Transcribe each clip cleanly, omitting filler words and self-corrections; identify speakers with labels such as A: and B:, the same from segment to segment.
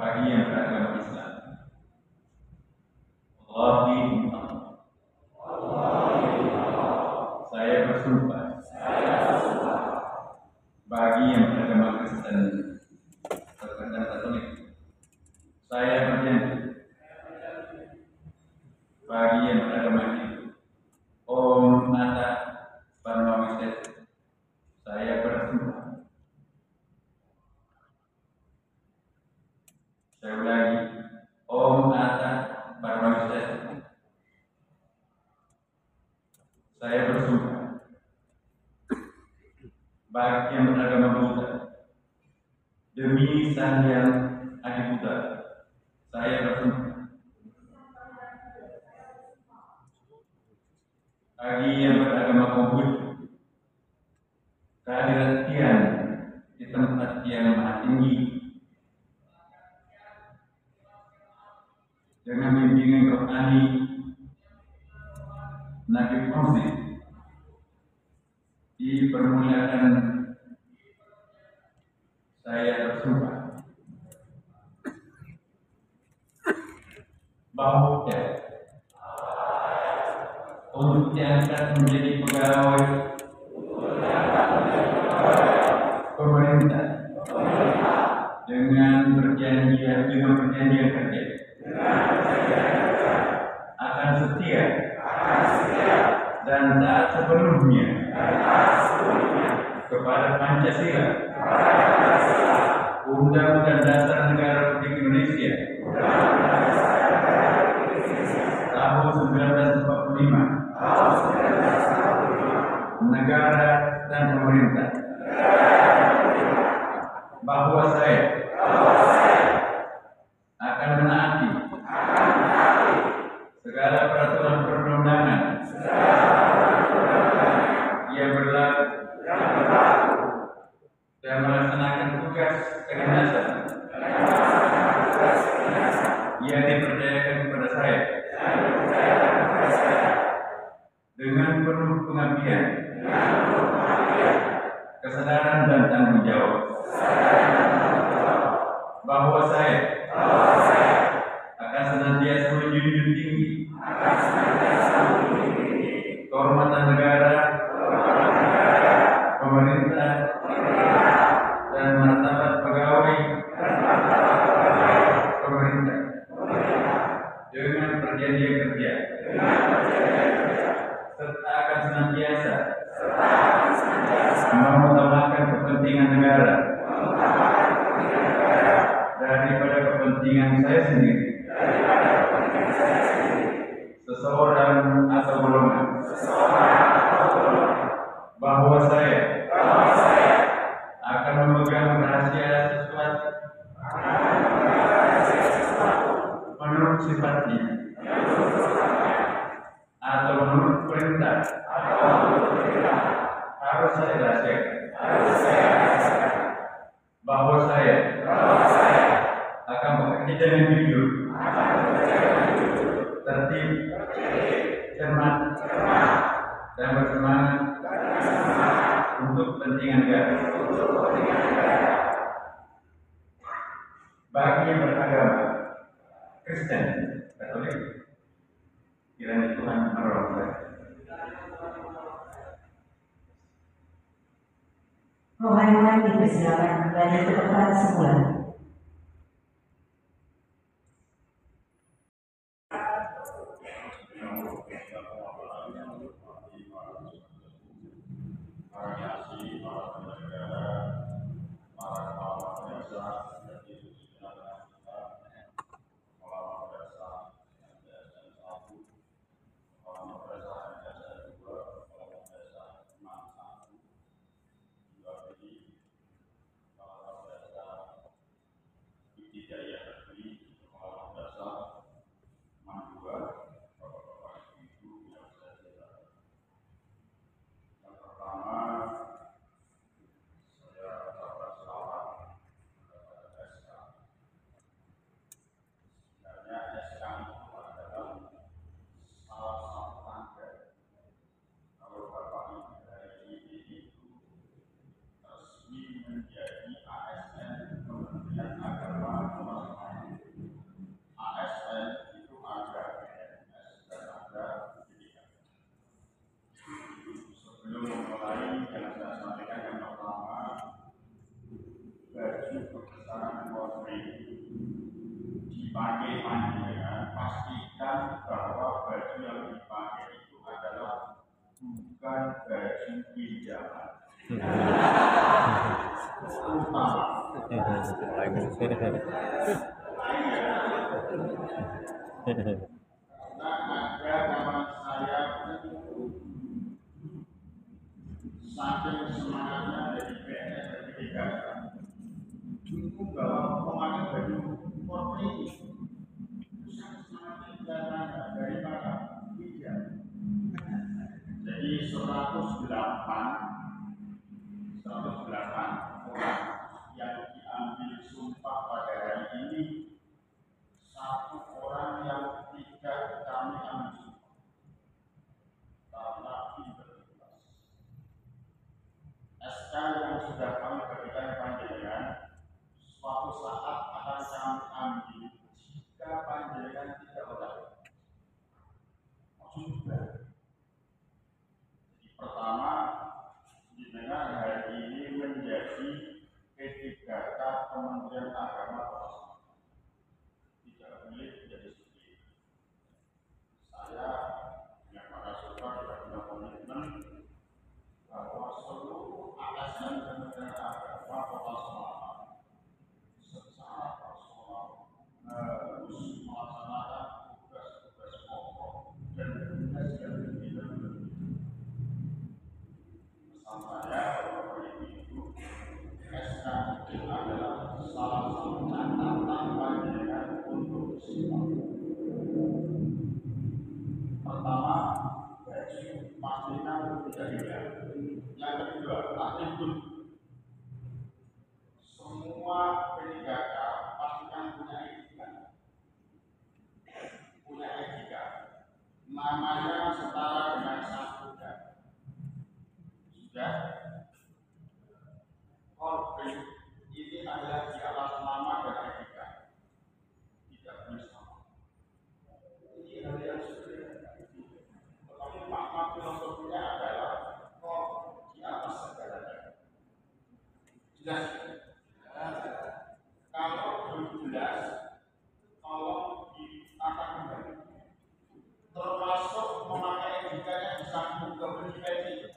A: bagi yang beragama Islam. Wallahi, saya bersumpah bagi yang beragama Kristen dan Katolik. Saya berjanji bagi yang beragama Hindu, Om Nata Parmawiset. Saya bersumpah. Saya ulangi, Om Nata Parmawiset. Saya bersumpah bagi yang beragama Buddha, demi Sang Hyang Adi Buddha, saya bersumpah. Bagi yang beragama Konghucu, kehadiran Tian di tempat yang maha tinggi, dengan bimbingan rohani Nabi Muhammad, dipermuliakan. Saya bersumpah bahwa untuk diangkat menjadi pegawai pemerintah dengan perjanjian kerja akan setia dan taat sepenuhnya kepada Pancasila, Undang-Undang Dasar Negara Republik Indonesia tahun 1945, negara dan pemerintah, bahwa saya akan menaati segala peraturan perundang-undangan yang berlaku dan melaksanakan tugas kedinasan yang dipercayakan kepada saya dengan penuh pengabdian, kesadaran dan tanggung jawab, bahwa saya akan senantiasa menjunjung tinggi kehormatan negara, pemerintah, dan martabat pegawai pemerintah dengan perjanjian kerja, serta akan senantiasa mengutamakan kepentingan negara daripada kepentingan saya sendiri, seseorang atau golongan, bahwa saya akan memegang rahasia sesuatu menurut sifatnya atau menurut perintah harus saya rahasiakan, bahwa saya akan bekerja dengan jujur, tertib, cermat, dan bersemangat untuk kepentingan negara. Bagi yang beragama Kristen, Katolik, kiranya Tuhan menolong saya.
B: Rohaniwan dipersilakan kembali ke tempat semula.
C: Ada teman saya saking semangatnya dari PNS dan PDK itu bahwa pemakai baju Polri saking semangatnya dari mana? Tidak. Jadi 108 orang yang diambil sumpah pada hari ini, satu orang yang tidak kami ambil sumpah karena integritas. SK yang sudah kami berikan panjenengan suatu saat akan kami ambil jika panjenengan tidak berani. Maksudnya, pertama, jenengan hari ini menjadi P3K Kementerian Agama Kota Semarang. Tidak boleh menjadi seperti itu. Saya dengan para saudara sudah punya komitmen bahwa seluruh ASN Kementerian Agama Kota Semarang secara personal harus melaksanakan tugas-tugas pokok dan tugas yang tidak berbeda. Saya Bapak Ibu, SK itu adalah salah satu catatan panjenengan untuk Semarang. Pertama, baju pastikan tidak hilang. Yang kedua, attitude. Semua P3K pastikan punya etika. Namanya setara dengan satunya. Sudah. Korban ini adalah di atas nama dan etika. Tidak boleh sama. Ini hal yang sederhana. Tetapi makna filosofinya adalah di atas segalanya. Jelas? Kalau belum jelas, tolong diakan kembali. Termasuk memakai etikanya disambung ke Wikipedia.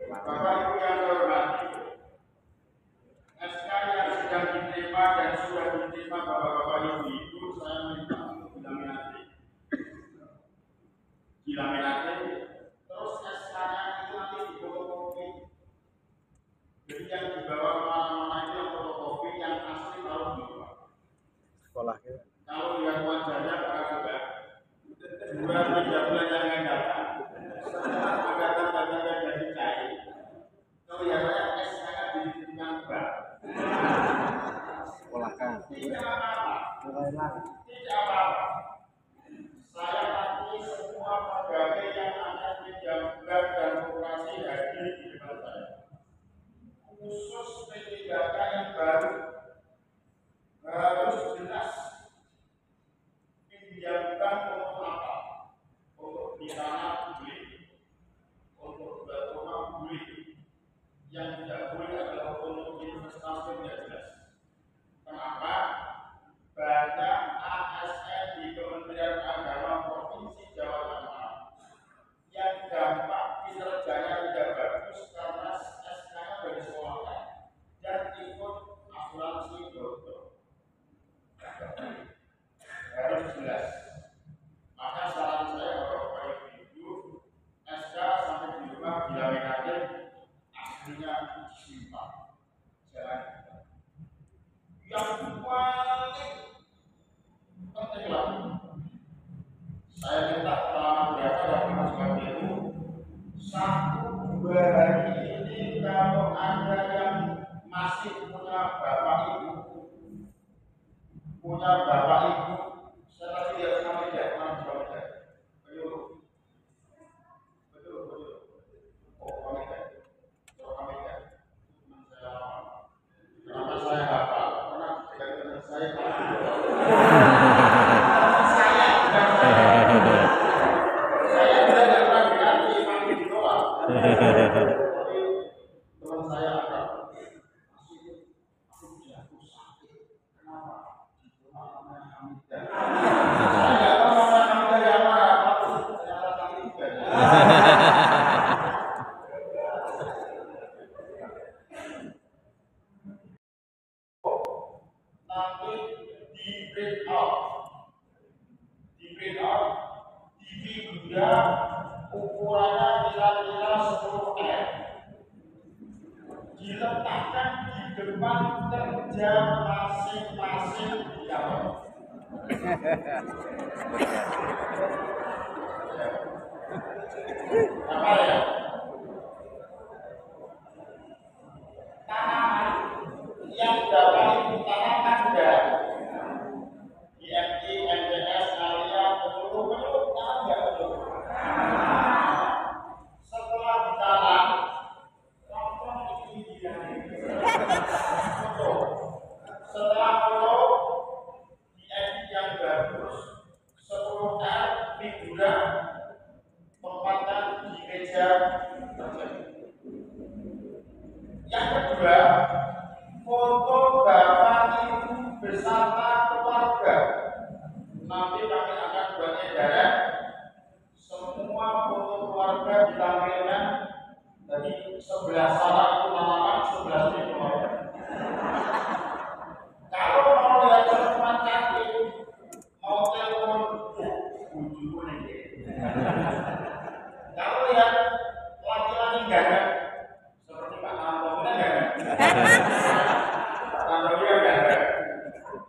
C: Bapak Ibu yang terhormati, SK yang sedang diterima dan sudah diterima Bapak-Bapak Ibu itu saya minta untuk dilaminate, terus SK-nya itu nanti difotokopi. Jadi yang dibawa kemana-mana itu yang fotokopi, yang asli taruh di luar.
D: Sekolahnya.
C: Kalau lihat wajahnya Pak Sudah 2-3 bulan yang akan datang, setelah datang dari cair, kelihatannya SK-nya diberikan bank.
D: Sekolahkan.
C: Tidak apa-apa. Tidak apa-apa. Saya nanti semua pegawai yang akan menjabat dan operasi hadir di depan saya. Khusus P3K yang baru harus jelas pinjamkan untuk apa? Untuk di sana publik, untuk rumah publik. Yang tidak boleh adalah untuk investasi tidak jelas. Kenapa? Banyak ASN di Kementerian Agama Provinsi Jawa Tengah yang dampak kinerjanya tidak bagus karena SK-nya dari sekolahnya dan ikut asuransi dokter. Harus jelas. Maka saran saya Bapak Ibu, SK sampai di rumah dilaminate, aslinya simpan. Jangan. Yang paling penting lagi, saya minta keterangan berapa dari Mas Bati itu 1-2 hari ini kalau ada yang masih punya bapak ibu, saya tadi lihat sama dia, orang suami betul. Oh, kami kan, teman saya lama. Kenapa saya hafal? Karena dari teman saya sehingga ukurannya kira-kira 10 M diletakkan di depan kerja masing-masing yang apa ya? Tanaman yang dapat ditanamkan enggak? IMI, MTS, Alia, penyuluh enggak betul. Setelah ditanam, nongkrong di setelah perlu IMI yang bagus, 10 R figuran tempatkan di meja kerja. Yang kedua, foto bapak ibu bersama keluarga. Nanti kami akan buat edaran semua foto keluarga ditampilkan. Jadi sebelah sana itu tanaman, sebelah sini keluarga. Kalau mau lihat perempuan cantik, mau telepon bujuku nih. Kalau lihat laki-laki gagah seperti Pak Tanto, benar gak? Pak Tanto dia gagah.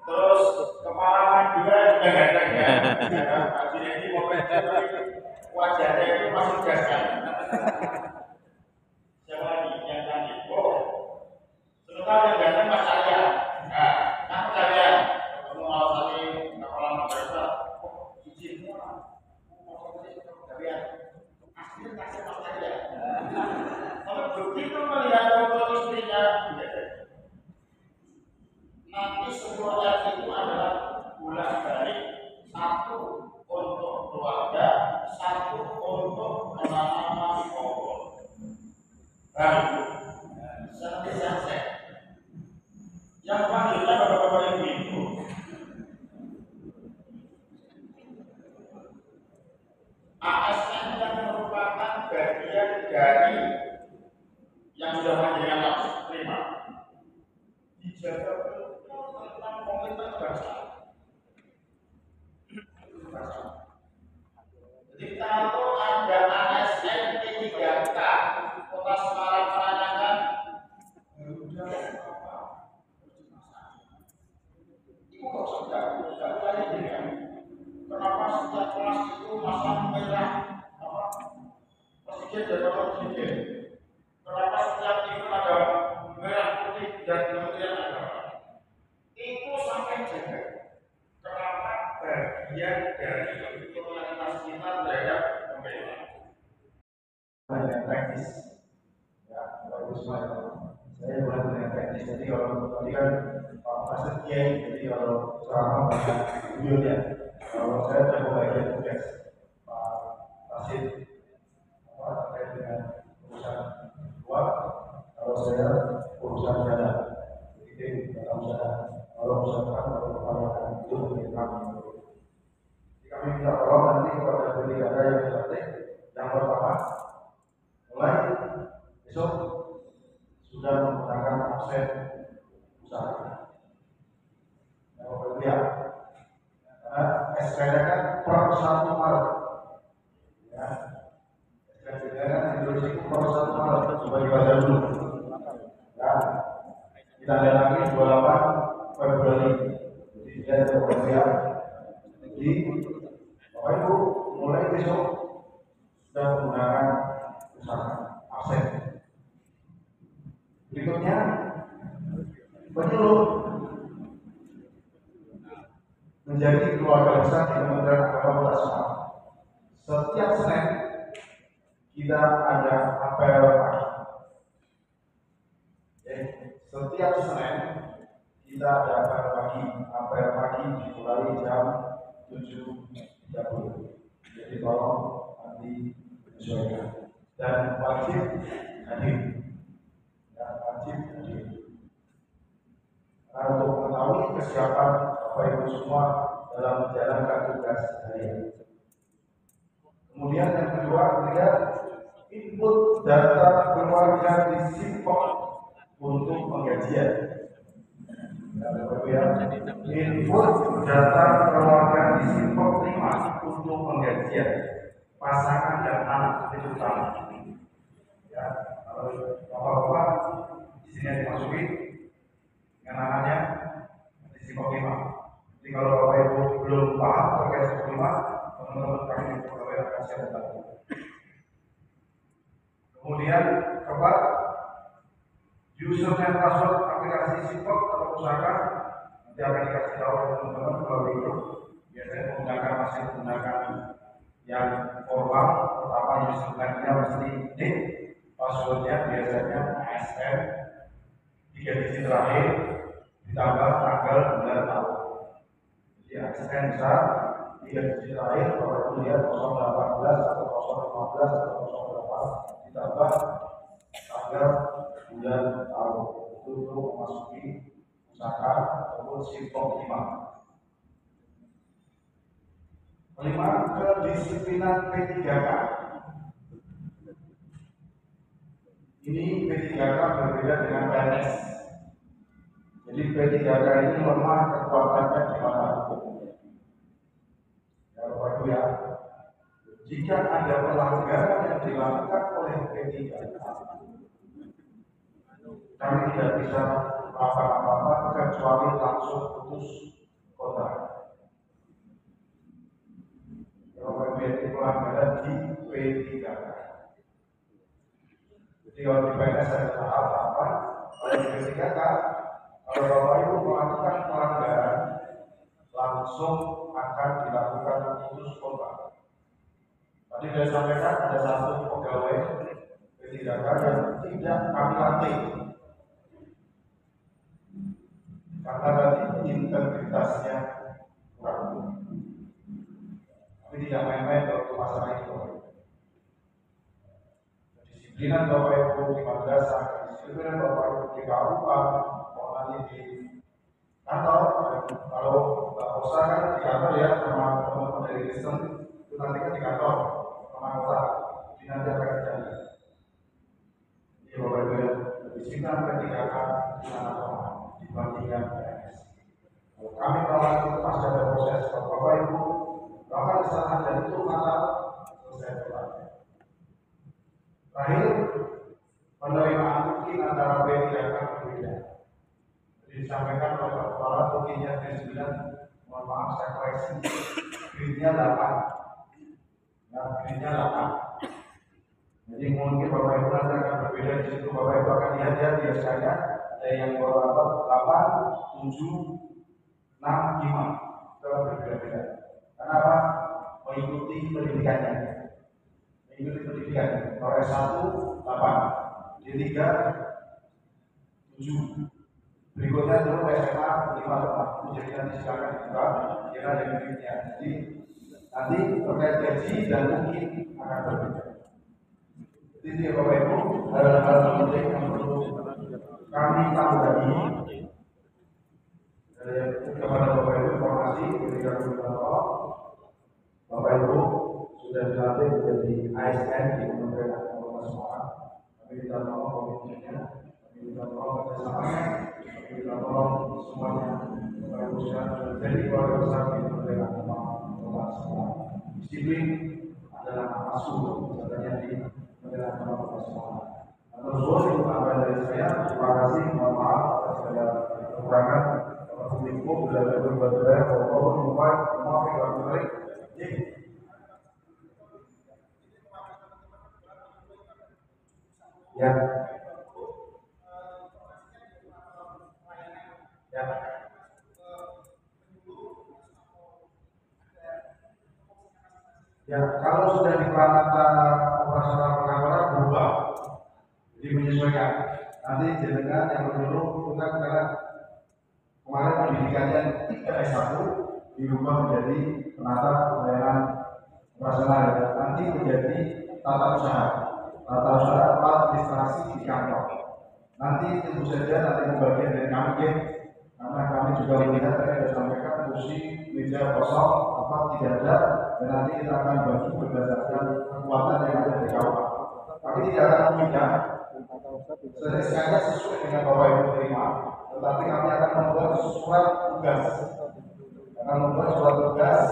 C: Terus kepala juga gagah ya. Pak Jinedi mau wajahnya itu masih gagah. Siapa lagi yang cantik? Oh, sebentar yang ganteng Mas Arya. Nah, Mas Arya, kamu mau saling kepala madrasah? Oh, izin semua. Mau saling kalian. Asli kasih Mas Arya. Kalau begitu melihat foto istrinya, nanti sebuah itu adalah bulan balik, satu untuk keluarga, satu untuk menanam pohon. Baru, seperti sunset. Yang selanjutnya bapak-bapak ibu-ibu, ASN yang merupakan bagian dari yang sudah panjenengan langsung terima dijaga betul tentang komitmen bangsa. Jadi kalau ada ASN P3K Kota Semarang menanyakan, udah apa? Ibu kok sudah tanya dia, kenapa setiap kelas itu masang merah apa? Presiden dan wakil presiden. Kenapa setiap event ada merah putih dan kementerian agama? Itu sampai jaga. Kenapa bagian dari loyalitas kita terhadap pemerintah?
D: Dengan teknis, ya bagus banget. Saya bukan dengan teknis. Jadi kalau tadi kan Pak Prasetya, jadi kalau ceramah banyak videonya. Kalau saya coba bagian tugas Pak Prasid, apa terkait dengan urusan luar. Kalau saya urusan jalan, jadi kata usaha. Kalau usahakan kalau kepanjangan itu menjadi kami. Jadi kami minta tolong nanti kepada pendidikan yang dilatih. Yang pertama, mulai besok sudah menggunakan absen usaha. Yang kedua, karena SKD kan per 1 Maret, ya. SKD kan Indonesia itu per 1 Maret, coba dibaca dulu. Ya, kita lihat lagi 28 Februari. Jadi dia ada Jadi, Bapak Ibu mulai besok sudah menggunakan usaha absen. Berikutnya penyuluh menjadi keluarga besar di Kementerian Agama Kota Semarang. Setiap Senin kita ada apel pagi. Setiap Senin kita ada apel pagi dimulai jam 7.30. Jadi tolong nanti menyesuaikan dan wajib hadir. Nah, untuk mengetahui kesiapan Bapak Ibu semua dalam menjalankan tugas harian. Kemudian yang kedua, ketiga, input data keluarga di Simpok untuk penggajian. Input data keluarga di Simpok 5 untuk penggajian. Pasal terkait 5, teman-teman kami di pegawai akan saya bantu. Kemudian keempat, username password aplikasi Sipok atau usahakan nanti akan dikasih tahu oleh teman-teman kalau itu biasanya masih menggunakan yang formal. Pertama username-nya mesti nick, passwordnya biasanya ASN 3 digit terakhir ditambah tanggal bulan tahun. Jadi ASN bisa 3 digit terakhir, kalau itu lihat 018 atau 015 atau 08 ditambah tanggal bulan tahun. Itu untuk memasuki usaha ataupun Sipok 5. Kelima, kedisiplinan P3K. Ini P3K berbeda dengan PNS. Jadi P3K ini lemah kekuatannya di mana? Ya, Bapak Ibu ya. Jika ada pelanggaran yang dilakukan oleh P3K, kami tidak bisa apa-apa kecuali langsung putus kontrak. Kalau menjadi pelanggaran di P3K. Jadi kalau di PNS ada tahap apa? Kalau di P3K, kalau Bapak Ibu melakukan pelanggaran, langsung akan dilakukan putus kontrak. Tadi sudah sampaikan ada satu pegawai P3K yang tidak kami latih karena tadi integritasnya kurang. Tapi tidak main-main waktu masalah itu. Kedisiplinan Bapak Ibu di madrasah, kedisiplinan Bapak Ibu di KUA, mau nanti di kantor. Kalau Mbak Rosa kan di kantor ya sama teman-teman dari Kristen, itu nanti kan di kantor sama kota. Jadi nanti akan terjadi. Jadi Bapak Ibu ya, kedisiplinan P3K dibandingkan PNS. Kalau kami melakukan itu pasti ada proses. Kalau Bapak Ibu bahkan kesalahan dan itu maka selesai berlaku. Terakhir, penerimaan tukin antara P3K berbeda. Jadi disampaikan oleh Pak Kepala tukinya P9, mohon maaf saya koreksi, gridnya 8. Nah, gridnya 8. Jadi mungkin Bapak Ibu nanti akan berbeda di situ. Bapak Ibu akan lihat ya biasanya ada yang berapa 8, 7, 6, 5 itu berbeda-beda. Kenapa? Mengikuti pendidikannya. Mengikuti pendidikan. Kalau S1 8, D3 7. Berikutnya dulu SMA 5. Jadi nanti silakan dibuka kira ada gridnya. Jadi nanti terkait gaji dan mungkin akan berbeda. Jadi Bapak Ibu hal-hal penting yang perlu kami tahu tadi kepada Bapak Ibu informasi ketika kita Bapak Ibu sudah dilatih menjadi ASN di Kementerian Agama Semarang. Kami minta tolong komitmennya, kami minta tolong kerjasamanya, kami minta tolong semuanya. Bapak Ibu sudah menjadi keluarga besar di Kementerian Agama Semarang. Disiplin adalah masuk sebenarnya di Kementerian Agama Semarang. Atas itu tambahan dari saya. Terima kasih. Mohon maaf atas segala kekurangan. Publikku sudah berbuat baik. Mohon maaf yang baik. Ya. Ya. Ya, kalau sudah di Pranata operasional pengawalan berubah, jadi menyesuaikan. Nanti jenengan yang dulu bukan karena kemarin pendidikannya tidak S1 dirubah menjadi penata pelayanan operasional, nanti menjadi tata usaha administrasi di kantor. Nanti tentu saja nanti pembagian dari kami ya, karena kami juga melihat tadi ada sampaikan kursi meja kosong apa tidak ada, dan nanti kita akan bagi berdasarkan kekuatan yang ada di KUA. Kami tidak akan memindah sesuai sesuai dengan Bapak Ibu terima, tetapi kami akan membuat surat tugas. Akan membuat surat tugas